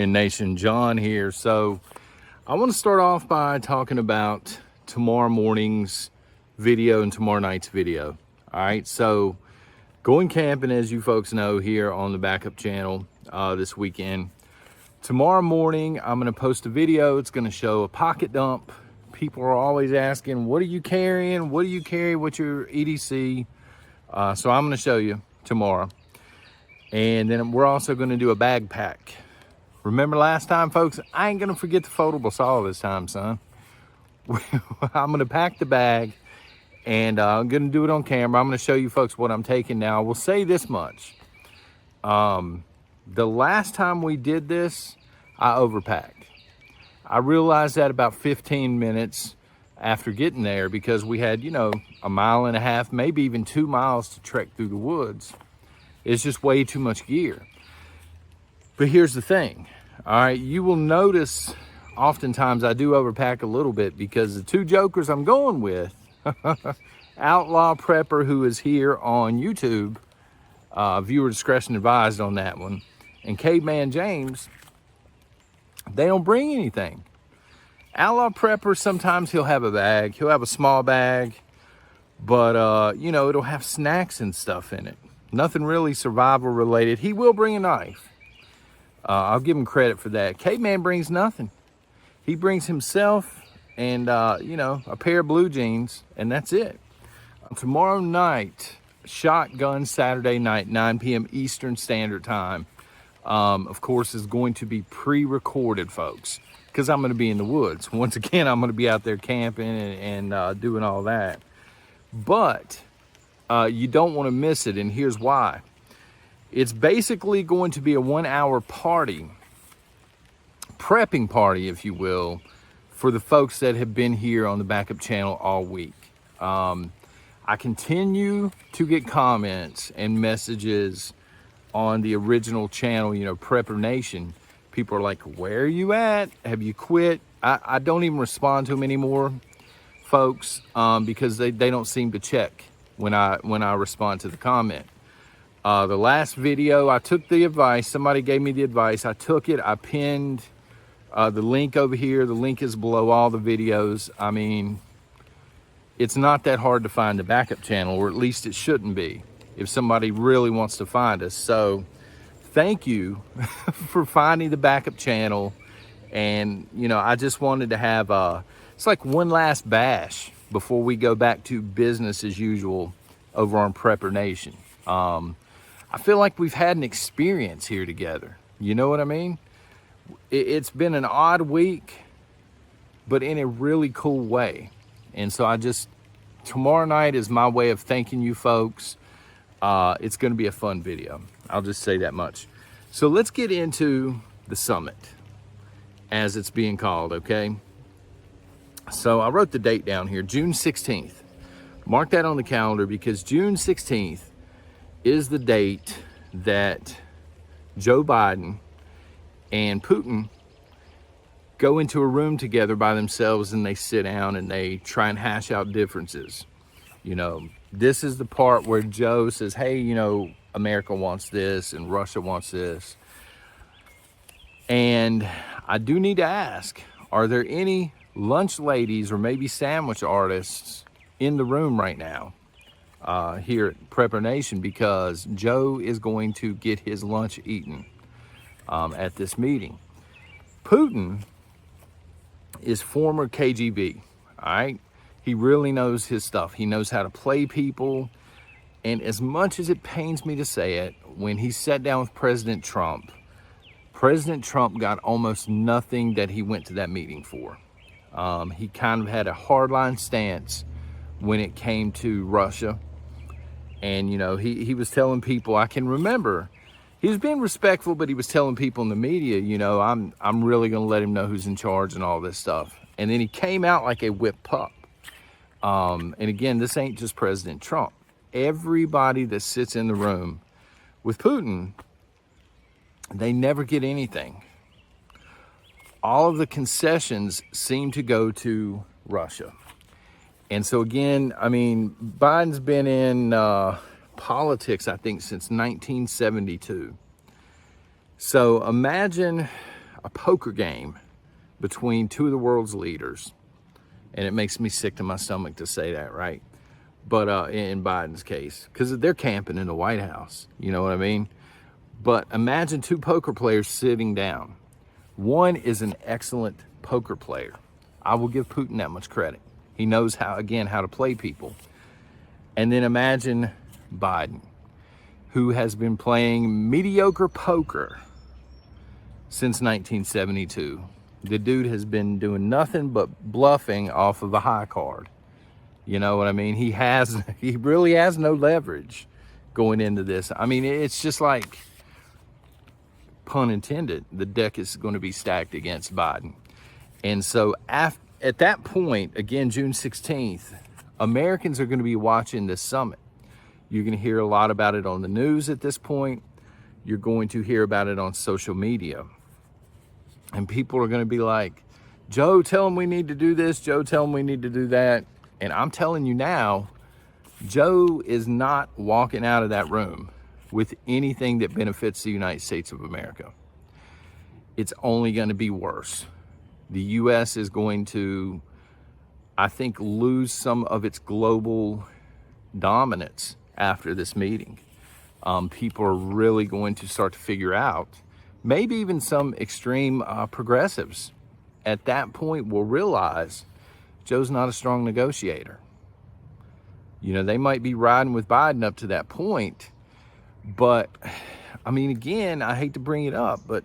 morning, nation. John here. So I want to start off by talking about tomorrow morning's video and tomorrow night's video. All right, so going camping, as you folks know, here on the backup channel this weekend. Tomorrow morning, I'm going to post a video. It's going to show a pocket dump. People are always asking, what are you carrying? What do you carry? What's your EDC? So I'm going to show you tomorrow. And then we're also going to do a bag pack. Remember last time, folks? I ain't going to forget the foldable saw this time, son. I'm going to pack the bag, and I'm going to do it on camera. I'm going to show you folks what I'm taking now. I will say this much. The last time we did this, I overpacked. I realized that about 15 minutes after getting there, because we had, you know, a mile and a half, maybe even 2 miles to trek through the woods. It's just way too much gear. But here's the thing. All right, you will notice oftentimes I do overpack a little bit, because the two jokers I'm going with, Outlaw Prepper, who is here on YouTube, viewer discretion advised on that one, and Caveman James, they don't bring anything. Outlaw Prepper, sometimes he'll have a bag. He'll have a small bag, but, you know, it'll have snacks and stuff in it. Nothing really survival related. He will bring a knife. I'll give him credit for that. Caveman brings nothing. He brings himself and, you know, a pair of blue jeans, and that's it. Tomorrow night, Shotgun Saturday night, 9 p.m. Eastern Standard Time, of course, is going to be pre-recorded, folks, because I'm going to be in the woods. Once again, I'm going to be out there camping and doing all that. But you don't want to miss it, and here's why. It's basically going to be a 1-hour party, prepping party, if you will, for the folks that have been here on the backup channel all week. I continue to get comments and messages on the original channel, you know, Prepper Nation. People are like, where are you at? Have you quit? I don't even respond to them anymore, folks, because they don't seem to check when I respond to the comment. The last video, I took the advice. Somebody gave me the advice. I took it. I pinned the link over here. The link is below all the videos. I mean, it's not that hard to find the backup channel, or at least it shouldn't be, if somebody really wants to find us. So thank you for finding the backup channel. And, you know, I just wanted to have it's like one last bash before we go back to business as usual over on Prepper Nation. I feel like we've had an experience here together. You know what I mean? It's been an odd week, but in a really cool way. And so tomorrow night is my way of thanking you folks. It's going to be a fun video. I'll just say that much. So let's get into the summit, as it's being called, okay? So I wrote the date down here, June 16th. Mark that on the calendar, because June 16th is the date that Joe Biden and Putin go into a room together by themselves, and they sit down and they try and hash out differences. You know, this is the part where Joe says, hey, you know, America wants this and Russia wants this. And I do need to ask, are there any lunch ladies or maybe sandwich artists in the room right now here at Prepper Nation? Because Joe is going to get his lunch eaten at this meeting. Putin is former KGB, all right? He really knows his stuff. He knows how to play people. And as much as it pains me to say it, when he sat down with President Trump got almost nothing that he went to that meeting for. He kind of had a hardline stance when it came to Russia. And, you know, he was telling people, I can remember, he was being respectful, but he was telling people in the media, you know, I'm really going to let him know who's in charge and all this stuff. And then he came out like a whipped pup. And again, this ain't just President Trump. Everybody that sits in the room with Putin, they never get anything. All of the concessions seem to go to Russia. And so again, I mean, Biden's been in politics, I think, since 1972. So imagine a poker game between two of the world's leaders. And it makes me sick to my stomach to say that, right? But in Biden's case, because they're camping in the White House, you know what I mean? But imagine two poker players sitting down. One is an excellent poker player. I will give Putin that much credit. He knows how to play people. And then imagine Biden, who has been playing mediocre poker since 1972. The dude has been doing nothing but bluffing off of a high card. You know what I mean? He really has no leverage going into this. I mean, it's just like, pun intended, the deck is going to be stacked against Biden. And so at that point, again, June 16th, Americans are going to be watching this summit. You're going to hear a lot about it on the news at this point. You're going to hear about it on social media. And people are going to be like, Joe, tell them we need to do this. Joe, tell them we need to do that. And I'm telling you now, Joe is not walking out of that room with anything that benefits the United States of America. It's only going to be worse. The U.S. is going to, I think, lose some of its global dominance after this meeting. People are really going to start to figure out, maybe even some extreme progressives at that point will realize Joe's not a strong negotiator. You know, they might be riding with Biden up to that point, but I mean, again, I hate to bring it up, but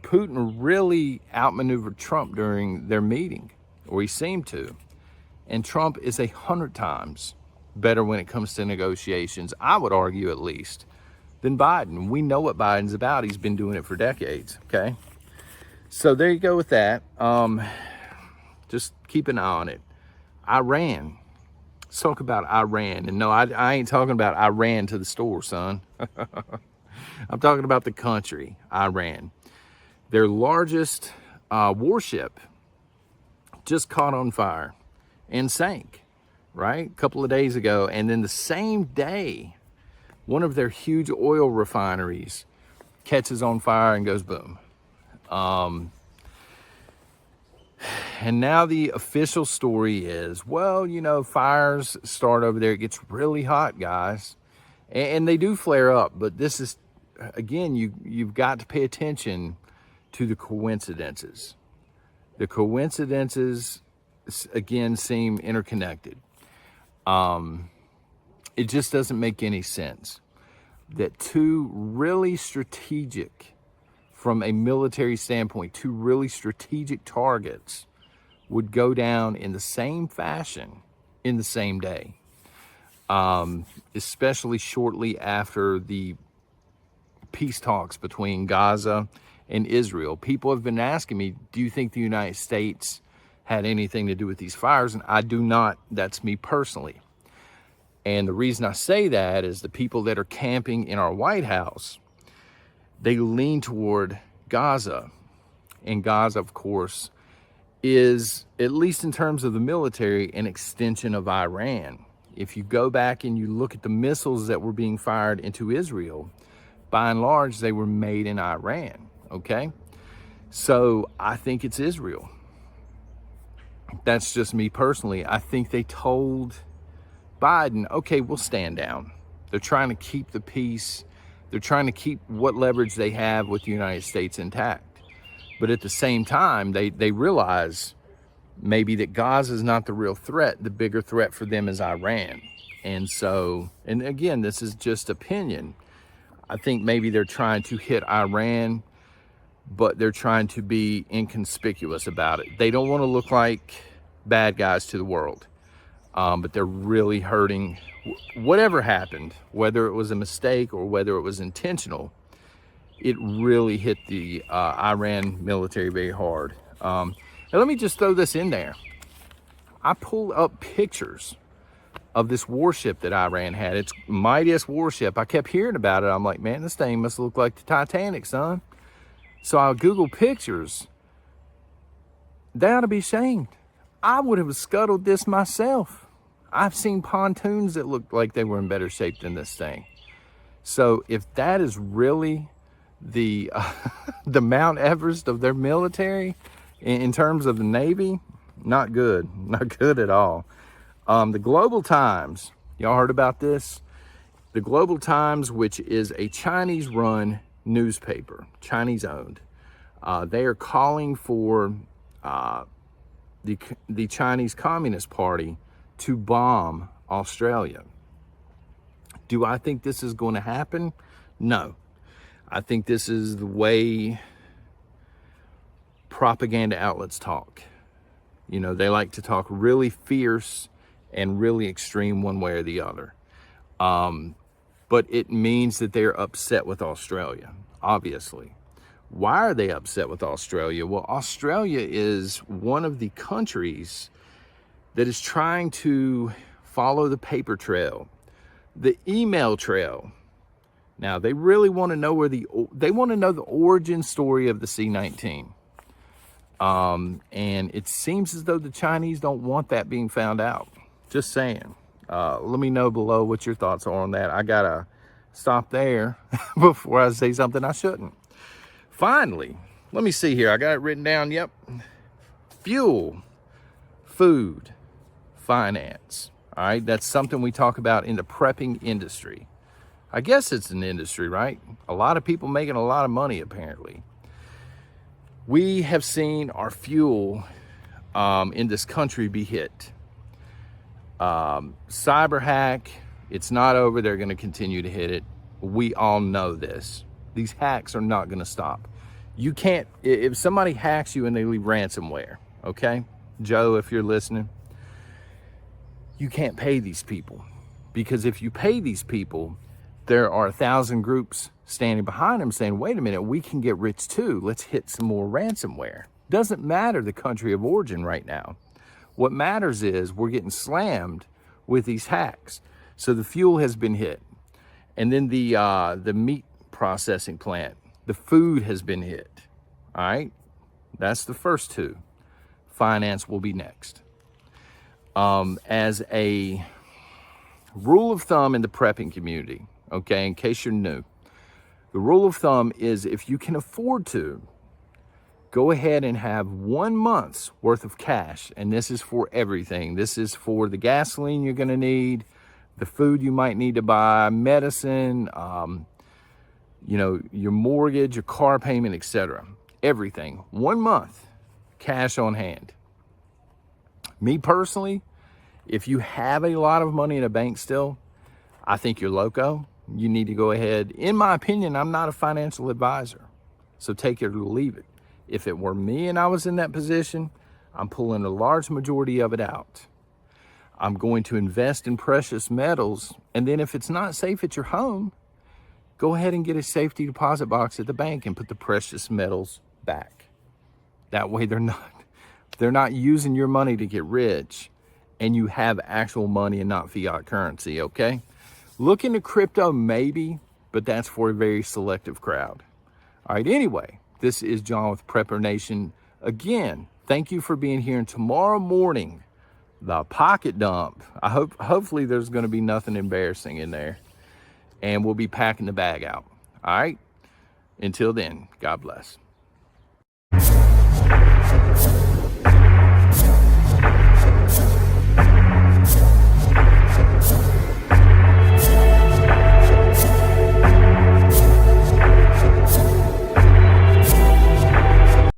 Putin really outmaneuvered Trump during their meeting, or he seemed to. And Trump is 100 times better when it comes to negotiations, I would argue at least, than Biden. We know what Biden's about. He's been doing it for decades, okay? So there you go with that. Just keep an eye on it. Iran. Let's talk about Iran. And no, I ain't talking about I ran to the store, son. I'm talking about the country, Iran. Their largest warship just caught on fire and sank, right? A couple of days ago. And then the same day, one of their huge oil refineries catches on fire and goes boom. And now the official story is, well, you know, fires start over there. It gets really hot, guys. And they do flare up. But this is, again, you've got to pay attention to the coincidences. The coincidences, again, seem interconnected. It just doesn't make any sense that two really strategic, from a military standpoint, two really strategic targets would go down in the same fashion in the same day, especially shortly after the peace talks between Gaza and Israel. People have been asking me, do you think the United States had anything to do with these fires? And I do not. That's me personally. And the reason I say that is the people that are camping in our White House, they lean toward Gaza. And Gaza, of course, is, at least in terms of the military, an extension of Iran. If you go back and you look at the missiles that were being fired into Israel, by and large, they were made in Iran, okay? So I think it's Israel. That's just me personally. I think they told Biden, okay, we'll stand down. They're trying to keep the peace. They're trying to keep what leverage they have with the United States intact. But at the same time, they realize maybe that Gaza is not the real threat. The bigger threat for them is Iran. And so, and again, this is just opinion. I think maybe they're trying to hit Iran, but they're trying to be inconspicuous about it. They don't want to look like bad guys to the world. But they're really hurting. Whatever happened, whether it was a mistake or whether it was intentional, it really hit the Iran military very hard. And let me just throw this in there. I pulled up pictures of this warship that Iran had. It's mightiest warship. I kept hearing about it. I'm like, man, this thing must look like the Titanic, son. So I Googled pictures. They ought to be ashamed. I would have scuttled this myself. I've seen pontoons that looked like they were in better shape than this thing. So if that is really the the Mount Everest of their military in terms of the Navy. Not good, not good at all. The Global Times, y'all heard about this? The Global Times, which is a Chinese-run newspaper, Chinese-owned, they are calling for the Chinese Communist Party to bomb Australia. Do I think this is going to happen? No. I think this is the way propaganda outlets talk. You know, they like to talk really fierce and really extreme one way or the other. But it means that they're upset with Australia, obviously. Why are they upset with Australia? Well, Australia is one of the countries that is trying to follow the paper trail, the email trail. Now, they really want to know they want to know the origin story of the C-19. And it seems as though the Chinese don't want that being found out. Just saying. Let me know below what your thoughts are on that. I gotta stop there before I say something I shouldn't. Finally, let me see here. I got it written down. Yep. Fuel, food, finance. All right. That's something we talk about in the prepping industry. I guess it's an industry, right? A lot of people making a lot of money, apparently. We have seen our fuel in this country be hit. Cyber hack, it's not over. They're going to continue to hit it. We all know this. These hacks are not going to stop. You can't, if somebody hacks you and they leave ransomware, okay? Joe, if you're listening, you can't pay these people. Because if you pay these people, there are 1,000 groups standing behind them saying, wait a minute, we can get rich too. Let's hit some more ransomware. Doesn't matter the country of origin right now. What matters is we're getting slammed with these hacks. So the fuel has been hit. And then the meat processing plant, the food has been hit. All right, that's the first two. Finance will be next. As a rule of thumb in the prepping community, okay, in case you're new, the rule of thumb is if you can afford to, go ahead and have 1 month's worth of cash. And this is for everything. This is for the gasoline you're gonna need, the food you might need to buy, medicine, you know, your mortgage, your car payment, etc. Everything. 1 month, cash on hand. Me personally, if you have a lot of money in a bank still, I think you're loco. You need to go ahead. In my opinion, I'm not a financial advisor, so take it or leave it. If it were me and I was in that position, I'm pulling a large majority of it out. I'm going to invest in precious metals, and then if it's not safe at your home, go ahead and get a safety deposit box at the bank and put the precious metals back. That way they're not using your money to get rich, and you have actual money and not fiat currency, okay? Look into crypto maybe, but that's for a very selective crowd. All right, anyway, this is John with Prepper Nation. Again, thank you for being here. And tomorrow morning, the pocket dump. Hopefully there's going to be nothing embarrassing in there. And we'll be packing the bag out. All right? Until then, God bless.